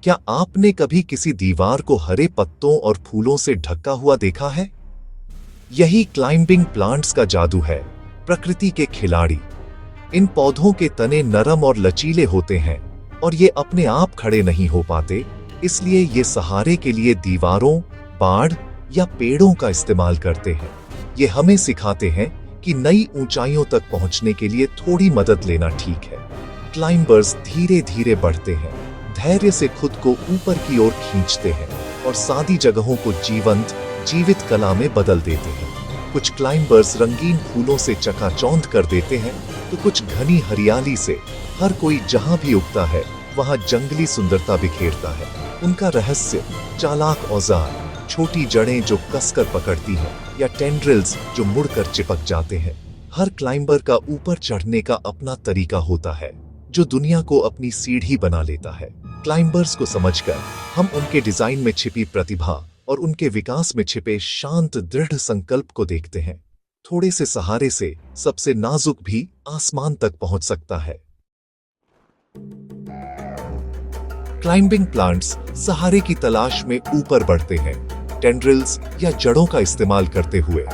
क्या आपने कभी किसी दीवार को हरे पत्तों और फूलों से ढका हुआ देखा है? यही क्लाइंबिंग प्लांट्स का जादू है, प्रकृति के खिलाड़ी। इन पौधों के तने नरम और लचीले होते हैं और ये अपने आप खड़े नहीं हो पाते, इसलिए ये सहारे के लिए दीवारों, बाड़ या पेड़ों का इस्तेमाल करते हैं। ये हमें सिखाते हैं कि नई ऊंचाइयों तक पहुंचने के लिए थोड़ी मदद लेना ठीक है। क्लाइंबर्स धीरे धीरे बढ़ते हैं, धैर्य से खुद को ऊपर की ओर खींचते हैं और सादी जगहों को जीवित कला में बदल देते हैं। कुछ क्लाइंबर्स रंगीन फूलों से चकाचौंध कर देते हैं, तो कुछ घनी हरियाली से हर कोई जहां भी उगता है वहां जंगली सुंदरता बिखेरता है। उनका रहस्य चालाक औजार, छोटी जड़ें जो कसकर पकड़ती हैं, या टेंड्रिल्स जो मुड़कर चिपक जाते हैं। हर क्लाइंबर का ऊपर चढ़ने का अपना तरीका होता है, जो दुनिया को अपनी सीढ़ी बना लेता है। क्लाइंबर्स को समझकर हम उनके डिजाइन में छिपी प्रतिभा और उनके विकास में छिपे शांत दृढ़ संकल्प को देखते हैं। थोड़े से सहारे से सबसे नाजुक भी आसमान तक पहुंच सकता है। क्लाइंबिंग प्लांट्स सहारे की तलाश में ऊपर बढ़ते हैं, टेंड्रिल्स या जड़ों का इस्तेमाल करते हुए।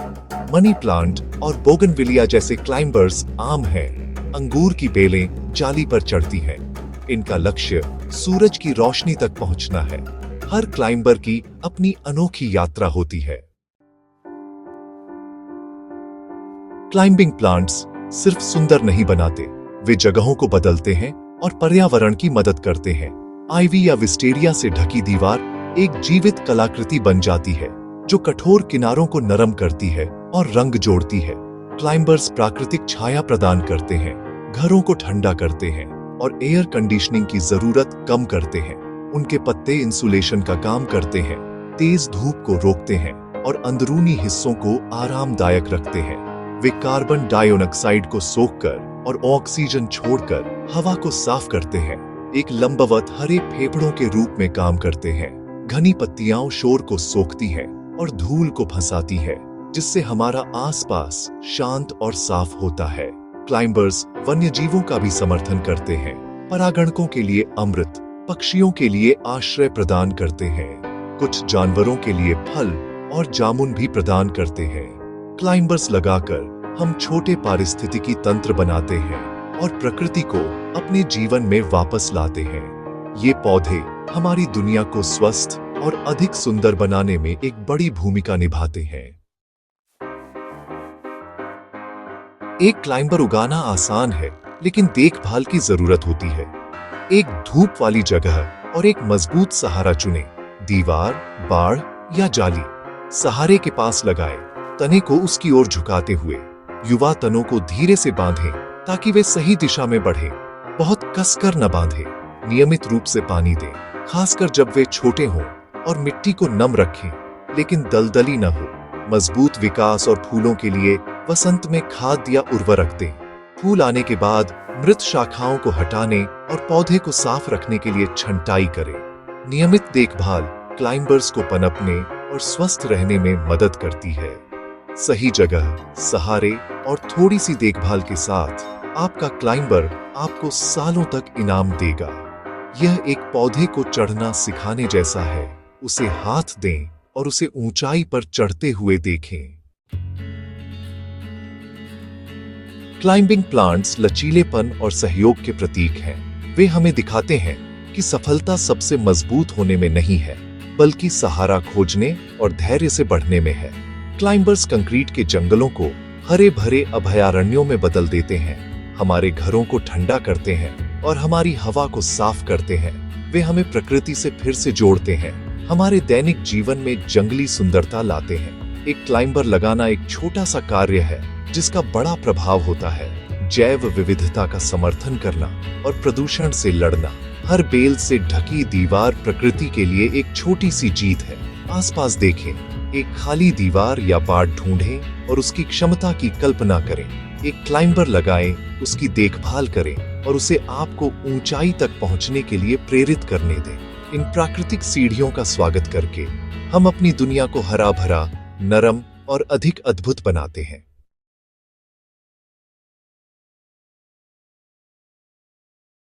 मनी प्लांट और बोगनविलिया जैसे क्लाइंबर्स आम हैं। अंगूर की बेलें जाली पर चढ़ती हैं। इनका लक्ष्य सूरज की रोशनी तक पहुंचना है। हर क्लाइंबर की अपनी अनोखी यात्रा होती है। क्लाइंबिंग प्लांट्स सिर्फ सुंदर नहीं बनाते, वे जगहों को बदलते हैं और पर्यावरण की मदद करते हैं। आइवी या विस्टेरिया से ढकी दीवार एक जीवित कलाकृति बन जाती है, जो कठोर किनारों को नरम करती है और रंग जोड़ती है। क्लाइंबर्स प्राकृतिक छाया प्रदान करते हैं, घरों को ठंडा करते हैं और एयर कंडीशनिंग की जरूरत कम करते हैं। उनके पत्ते इंसुलेशन का काम करते हैं, तेज धूप को रोकते हैं और अंदरूनी हिस्सों को आरामदायक रखते हैं। वे कार्बन डाइऑक्साइड को सोखकर और ऑक्सीजन छोड़कर हवा को साफ करते हैं। एक लंबवत हरे फेफड़ों के रूप में काम करते हैं। घनी पत्तियां शोर को सोखती हैं और धूल को फंसाती है, जिससे हमारा आसपास शांत और साफ होता है। क्लाइंबर्स वन्य जीवों का भी समर्थन करते हैं। परागणकों के लिए अमृत, पक्षियों के लिए आश्रय प्रदान करते हैं। कुछ जानवरों के लिए फल और जामुन भी प्रदान करते हैं। क्लाइंबर्स लगाकर हम छोटे पारिस्थितिकी तंत्र बनाते हैं और प्रकृति को अपने जीवन में वापस लाते हैं। ये पौधे हमारी दुनिया को स्वस्थ और अधिक सुंदर बनाने में एक बड़ी भूमिका निभाते हैं। एक क्लाइंबर उगाना आसान है, लेकिन देखभाल की जरूरत होती है। एक धूप वाली जगह और एक मजबूत सहारा चुनें। दीवार, बाड़ या जाली। सहारे के पास लगाएं, तने को उसकी ओर झुकाते हुए। युवा तनों को धीरे से बांधें ताकि वे सही दिशा में बढ़ें। बहुत कसकर न बांधें। नियमित रूप से पानी दें, खासकर जब वे छोटे हों, और मिट्टी को नम रखें, लेकिन दलदली न हो। मजबूत विकास और फूलों के लिए वसंत में खाद या उर्वरक दें। फूल आने के बाद मृत शाखाओं को हटाने और पौधे को साफ रखने के लिए छंटाई करें। नियमित देखभाल क्लाइंबर्स को पनपने और स्वस्थ रहने में मदद करती है। सही जगह, सहारे और थोड़ी सी देखभाल के साथ आपका क्लाइंबर आपको सालों तक इनाम देगा। यह एक पौधे को चढ़ना सिखाने जैसा है। उसे हाथ दें और उसे ऊंचाई पर चढ़ते हुए देखें। क्लाइंबिंग प्लांट्स लचीलेपन और सहयोग के प्रतीक हैं। वे हमें दिखाते हैं कि सफलता सबसे मजबूत होने में नहीं है, बल्कि सहारा खोजने और धैर्य से बढ़ने में है। क्लाइंबर्स कंक्रीट के जंगलों को हरे भरे अभयारण्यों में बदल देते हैं, हमारे घरों को ठंडा करते हैं और हमारी हवा को साफ करते हैं। वे हमें प्रकृति से फिर से जोड़ते हैं, हमारे दैनिक जीवन में जंगली सुंदरता लाते हैं। एक क्लाइंबर लगाना एक छोटा सा कार्य है, जिसका बड़ा प्रभाव होता है। जैव विविधता का समर्थन करना और प्रदूषण से लड़ना। हर बेल से ढकी दीवार प्रकृति के लिए एक छोटी सी जीत है। आसपास देखें, एक खाली दीवार या बाड़ ढूंढें और उसकी क्षमता की कल्पना करें। एक क्लाइंबर लगाएं, उसकी देखभाल करें और उसे आपको ऊंचाई तक पहुंचने के लिए प्रेरित करने दें। इन प्राकृतिक सीढ़ियों का स्वागत करके हम अपनी दुनिया को हरा भरा, नरम और अधिक अद्भुत बनाते हैं।